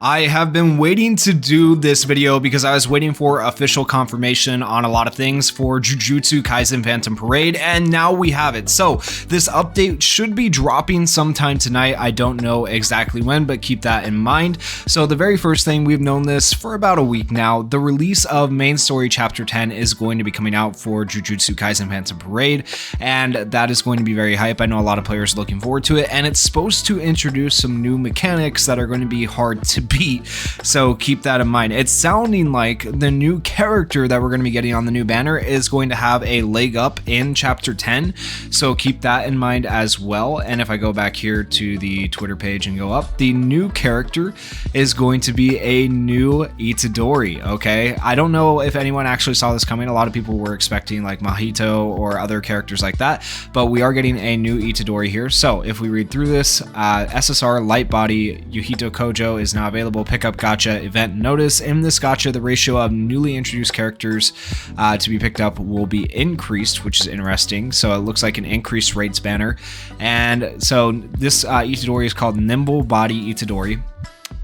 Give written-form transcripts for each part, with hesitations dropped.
I have been waiting to do this video because I was waiting for official confirmation on a lot of things for Jujutsu Kaisen Phantom Parade, and now we have it. So this update should be dropping sometime tonight. I don't know exactly when, but keep that in mind. So the very first thing, we've known this for about a week now, the release of Main Story Chapter 10 is going to be coming out for Jujutsu Kaisen Phantom Parade, and that is going to be very hype. I know a lot of players are looking forward to it, and it's supposed to introduce some new mechanics that are going to be hard to beat, so keep that in mind. It's sounding like the new character that we're going to be getting on the new banner is going to have a leg up in chapter 10, so keep that in mind as well. And if I go back here to the Twitter page and go up, the new character is going to be a new Itadori. Okay, I don't know if anyone actually saw this coming. A lot of people were expecting like Mahito or other characters like that, but we are getting a new Itadori here. So if we read through this, SSR Light Body Yuhito Kojo is now available. Pickup gacha event notice. In this gacha, the ratio of newly introduced characters to be picked up will be increased, which is interesting. So it looks like an increased rates banner. And so this Itadori is called Nimble Body Itadori.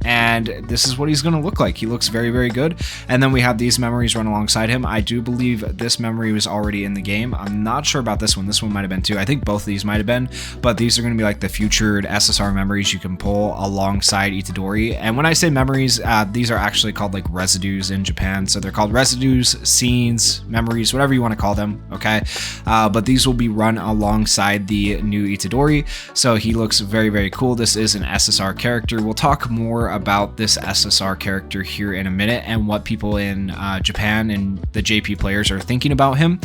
And this is what he's going to look like. He looks very, very good. And then we have these memories run alongside him. I do believe this memory was already in the game. I'm not sure about this one. This one might have been too. I think both of these might have been, but these are going to be like the featured SSR memories you can pull alongside Itadori. And when I say memories, these are actually called like residues in Japan. So they're called residues, scenes, memories, whatever you want to call them. Okay. But these will be run alongside the new Itadori. So he looks very, very cool. This is an SSR character. We'll talk more about this SSR character here in a minute and what people in Japan and the JP players are thinking about him.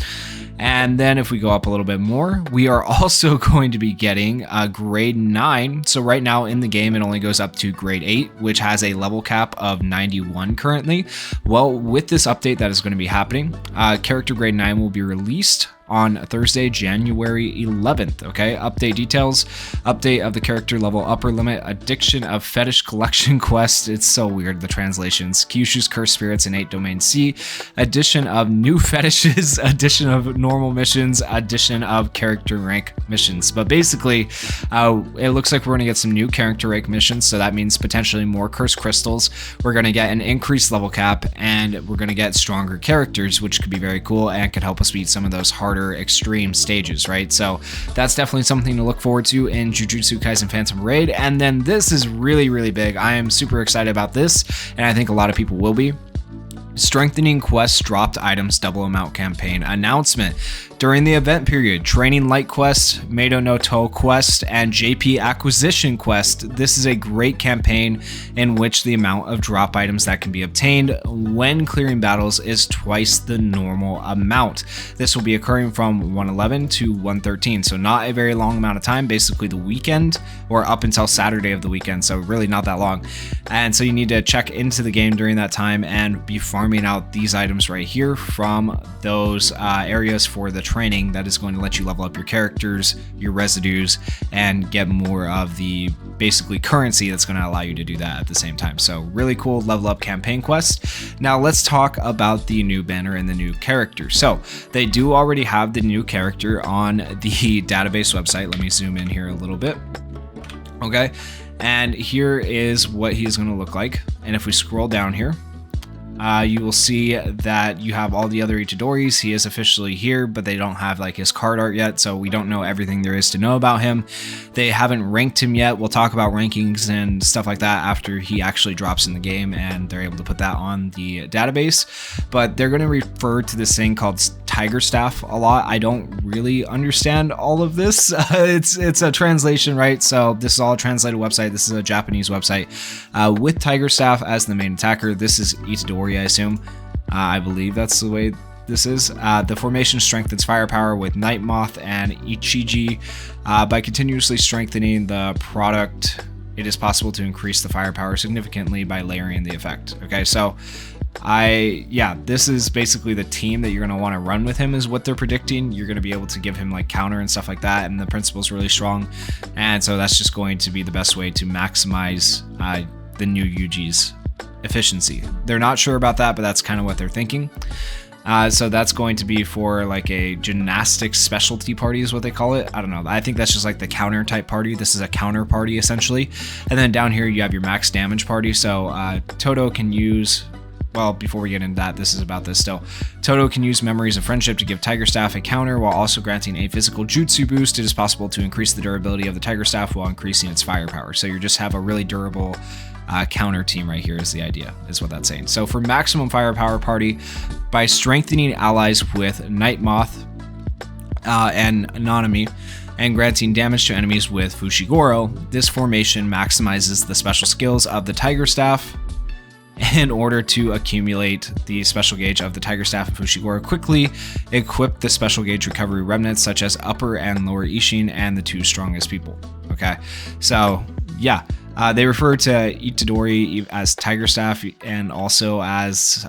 And then if we go up a little bit more, we are also going to be getting a grade 9. So right now in the game, it only goes up to grade 8, which has a level cap of 91 currently. Well, with this update that is going to be happening, character grade 9 will be released on Thursday, January 11th. Okay, update details, update of the character level upper limit, addiction of fetish collection quest. It's so weird, the translations. Kyushu's cursed spirits in 8 domain C, addition of new fetishes, addition of normal missions, addition of character rank missions. But basically, it looks like we're going to get some new character rank missions, so that means potentially more cursed crystals. We're going to get an increased level cap, and we're going to get stronger characters, which could be very cool and could help us beat some of those harder extreme stages, right? So that's definitely something to look forward to in Jujutsu Kaisen Phantom Parade. And then this is really, really big. I am super excited about this, and I think a lot of people will be. Strengthening Quest Dropped Items Double Amount Campaign announcement. During the event period, Training Light Quest, Meido no To Quest, and JP Acquisition Quest. This is a great campaign in which the amount of drop items that can be obtained when clearing battles is twice the normal amount. This will be occurring from 111 to 113, so not a very long amount of time, basically the weekend or up until Saturday of the weekend, so really not that long. And so you need to check into the game during that time and be farming out these items right here from those areas for the training that is going to let you level up your characters, your residues, and get more of the basically currency that's going to allow you to do that at the same time. So really cool level up campaign quest. Now let's talk about the new banner and the new character. So they do already have the new character on the database website. Let me zoom in here a little bit. Okay, and here is what he's going to look like. And if we scroll down here, you will see that you have all the other Itadoris. He is officially here, but they don't have like his card art yet, so we don't know everything there is to know about him. They haven't ranked him yet. We'll talk about rankings and stuff like that after he actually drops in the game and they're able to put that on the database. But they're going to refer to this thing called Tiger Staff a lot. I don't really understand all of this. It's a translation, right? So this is all a translated website. This is a Japanese website. With Tiger Staff as the main attacker, this is Itadori, I assume. I believe that's the way this is. The formation strengthens firepower with Night Moth and Ichiji. By continuously strengthening the product, it is possible to increase the firepower significantly by layering the effect. Okay, so this is basically the team that you're going to want to run with him is what they're predicting. You're going to be able to give him like counter and stuff like that, and the principle's really strong, and so that's just going to be the best way to maximize the new Yuji's efficiency. They're not sure about that, but that's kind of what they're thinking. So that's going to be for like a gymnastics specialty party is what they call it. I don't know. I think that's just like the counter type party. This is a counter party essentially. And then down here you have your max damage party. So Toto can use... Well, before we get into that, this is about this still. Toto can use Memories of Friendship to give Tiger Staff a counter while also granting a physical jutsu boost. It is possible to increase the durability of the Tiger Staff while increasing its firepower. So you just have a really durable counter team right here is the idea, is what that's saying. So for maximum firepower party, by strengthening allies with Night Moth and Nanami, and granting damage to enemies with Fushiguro, this formation maximizes the special skills of the Tiger Staff in order to accumulate the special gauge of the Tiger Staff and Fushiguro quickly. Equip the special gauge recovery remnants such as Upper and Lower Ishin and the 2 strongest people. Okay, so yeah, they refer to Itadori as Tiger Staff and also as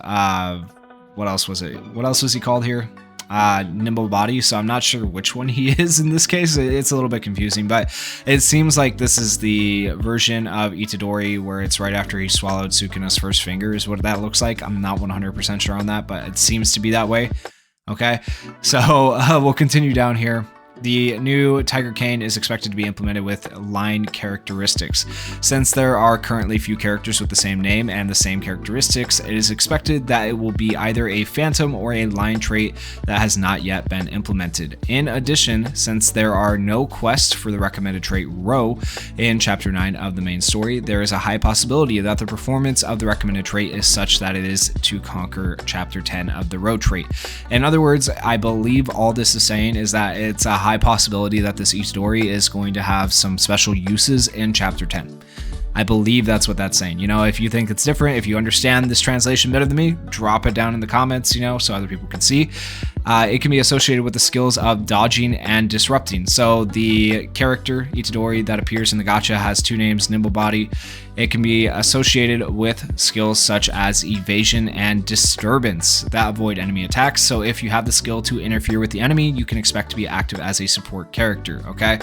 what else was it? What else was he called here? Nimble Body, so I'm not sure which one he is in this case. It's a little bit confusing, but it seems like this is the version of Itadori where it's right after he swallowed Sukuna's first finger is what that looks like. I'm not 100% sure on that, but it seems to be that way. Okay, so we'll continue down here. The new Tiger Cane is expected to be implemented with line characteristics. Since there are currently few characters with the same name and the same characteristics, it is expected that it will be either a phantom or a line trait that has not yet been implemented. In addition, since there are no quests for the recommended trait Row in Chapter 9 of the main story, there is a high possibility that the performance of the recommended trait is such that it is to conquer Chapter 10 of the Row trait. In other words, I believe all this is saying is that it's a high possibility that this Itadori is going to have some special uses in Chapter 10. I believe that's what that's saying. You know, if you think it's different, if you understand this translation better than me, drop it down in the comments, you know, so other people can see. It can be associated with the skills of dodging and disrupting. So the character Itadori that appears in the gacha has 2 names, Nimble Body. It can be associated with skills such as evasion and disturbance that avoid enemy attacks. So if you have the skill to interfere with the enemy, you can expect to be active as a support character, okay?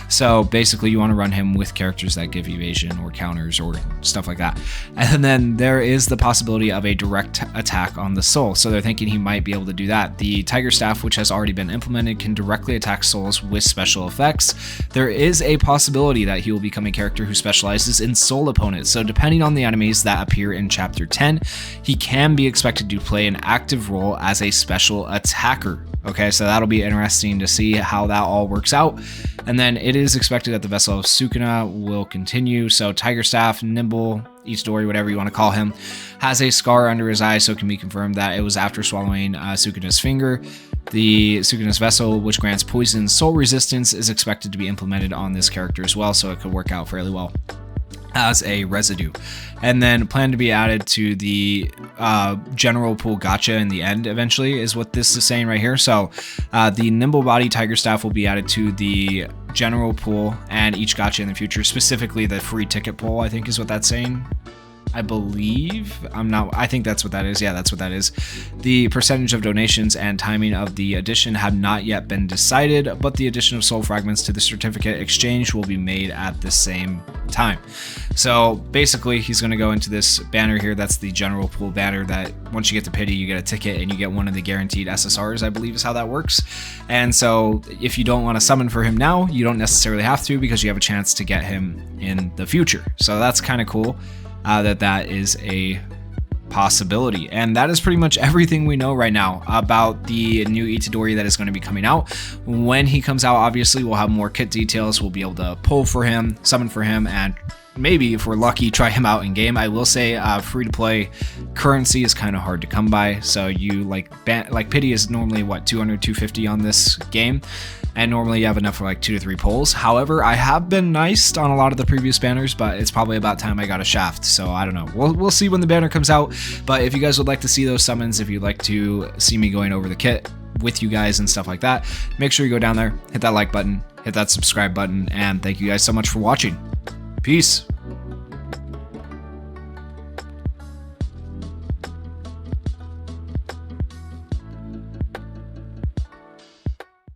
So basically you want to run him with characters that give evasion or counters or stuff like that. And then there is the possibility of a direct attack on the soul. So they're thinking he might be able to do that. The Tiger Staff, which has already been implemented, can directly attack souls with special effects. There is a possibility that he will become a character who specializes in soul opponents. So depending on the enemies that appear in Chapter 10, he can be expected to play an active role as a special attacker. Okay, so that'll be interesting to see how that all works out. And then it is expected that the Vessel of Sukuna will continue. So Tiger Staff, Nimble, Itadori, whatever you want to call him, has a scar under his eye, so it can be confirmed that it was after swallowing Sukuna's finger. The Sukuna's Vessel, which grants poison soul resistance, is expected to be implemented on this character as well, so it could work out fairly well as a residue. And then plan to be added to the general pool gacha in the end eventually is what this is saying right here. So the Nimble Body Tiger Staff will be added to the general pool and each gacha in the future, specifically the free ticket pool, I think is what that's saying. I believe. I think that's what that is. Yeah, that's what that is. The percentage of donations and timing of the addition have not yet been decided, but the addition of soul fragments to the certificate exchange will be made at the same time. So basically, he's going to go into this banner here. That's the general pool banner that once you get to pity, you get a ticket and you get one of the guaranteed SSRs, I believe is how that works. And so if you don't want to summon for him now, you don't necessarily have to because you have a chance to get him in the future. So that's kind of cool. That is a possibility. And that is pretty much everything we know right now about the new Itadori that is going to be coming out. When he comes out, obviously, we'll have more kit details. We'll be able to pull for him, summon for him, and maybe, if we're lucky, try him out in game. I will say free-to-play currency is kind of hard to come by. So you like pity is normally, what, 200, 250 on this game? And normally you have enough for like 2 to 3 pulls. However, I have been niced on a lot of the previous banners, but it's probably about time I got a shaft. So I don't know. We'll see when the banner comes out. But if you guys would like to see those summons, if you'd like to see me going over the kit with you guys and stuff like that, make sure you go down there, hit that like button, hit that subscribe button, and thank you guys so much for watching. Peace.